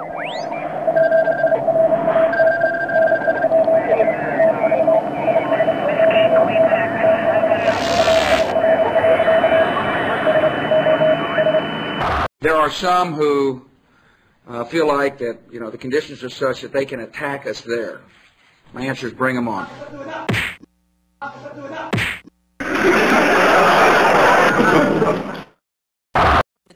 There are some who feel like that, the conditions are such that they can attack us there. My answer is bring them on.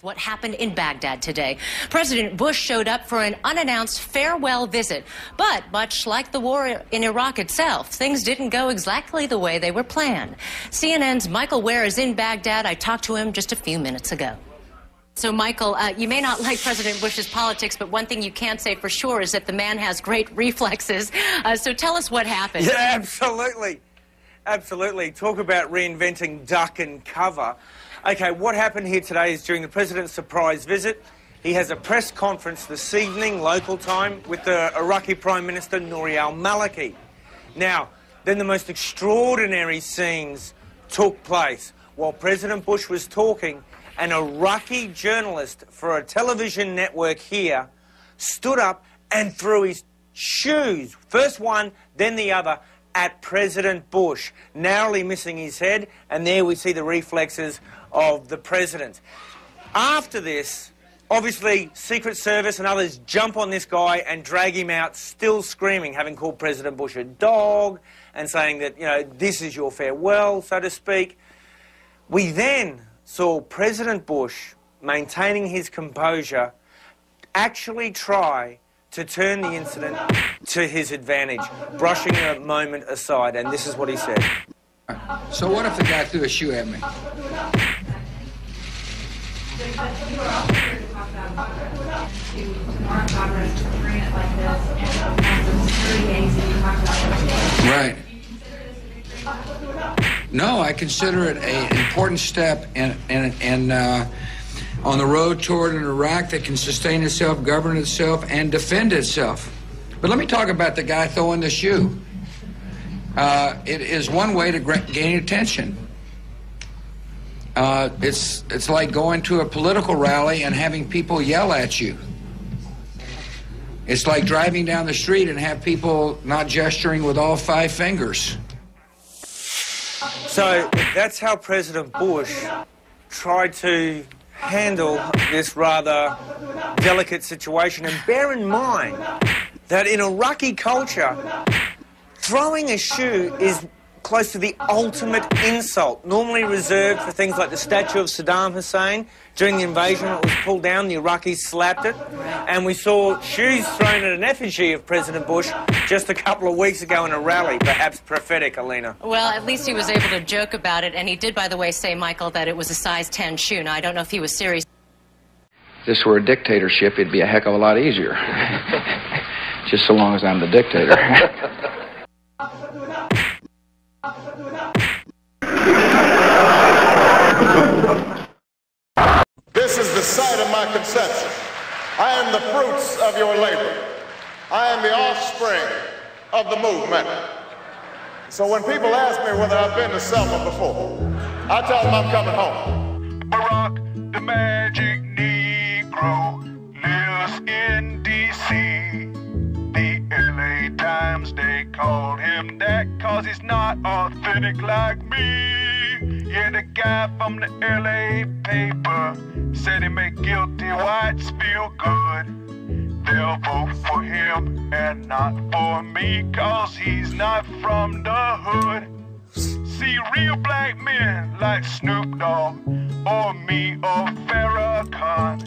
What happened in Baghdad today. President Bush showed up for an unannounced farewell visit. But much like the war in Iraq itself, things didn't go exactly the way they were planned. CNN's Michael Ware is in Baghdad. I talked to him just a few minutes ago. So, Michael, you may not like President Bush's politics, but one thing you can't say for sure is that the man has great reflexes. So tell us what happened. Yeah, absolutely. Absolutely. Talk about reinventing duck and cover. Okay, what happened here today is during the President's surprise visit, he has a press conference this evening, local time, with the Iraqi Prime Minister Nouri al-Maliki. Now, then the most extraordinary scenes took place. While President Bush was talking, an Iraqi journalist for a television network here stood up and threw his shoes, first one, then the other, at President Bush, narrowly missing his head, and there we see the reflexes of the president. After this, obviously, Secret Service and others jump on this guy and drag him out, still screaming, having called President Bush a dog and saying that, this is your farewell, so to speak. We then saw President Bush, maintaining his composure, actually try to turn the incident to his advantage, brushing a moment aside, and this is what he said. So what if the guy threw a shoe at me? Right. No, I consider it an important step on the road toward an Iraq that can sustain itself, govern itself, and defend itself. But let me talk about the guy throwing the shoe. It is one way to gain attention. It's like going to a political rally and having people yell at you. It's like driving down the street and have people not gesturing with all 5 fingers. So that's how President Bush tried to handle this rather delicate situation. And bear in mind that in Iraqi culture, throwing a shoe is close to the ultimate insult, normally reserved for things like the statue of Saddam Hussein. During the invasion, it was pulled down, the Iraqis slapped it, and we saw shoes thrown at an effigy of President Bush just a couple of weeks ago in a rally, perhaps prophetic, Alina. Well, at least he was able to joke about it, and he did, by the way, say, Michael, that it was a size 10 shoe. Now, I don't know if he was serious. If this were a dictatorship, it'd be a heck of a lot easier. Just so long as I'm the dictator. This is the site of my conception. I am the fruits of your labor. I am the offspring of the movement. So when people ask me whether I've been to Selma before, I tell them I'm coming home. Barack, the magic Negro, lives in D.C. The L.A. Times, they called him that 'cause he's not authentic like me. Yeah, the guy from the L.A. paper said he make guilty whites feel good. They'll vote for him and not for me 'cause he's not from the hood. See, real black men like Snoop Dogg or me or Farrakhan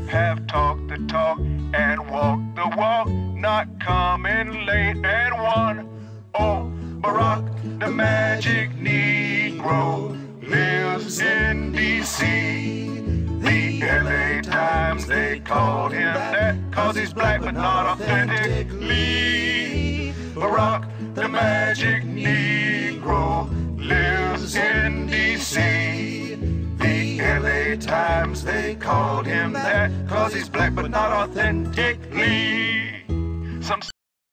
have talked the talk and walked the walk, not coming late and won. Oh, Barack, the magic Negro, lives in D.C. The L.A. Times, they called him that 'cause he's black but not authentically. Barack, the magic Negro, lives in D.C. The L.A. Times, they called him that 'cause he's black but not authentically.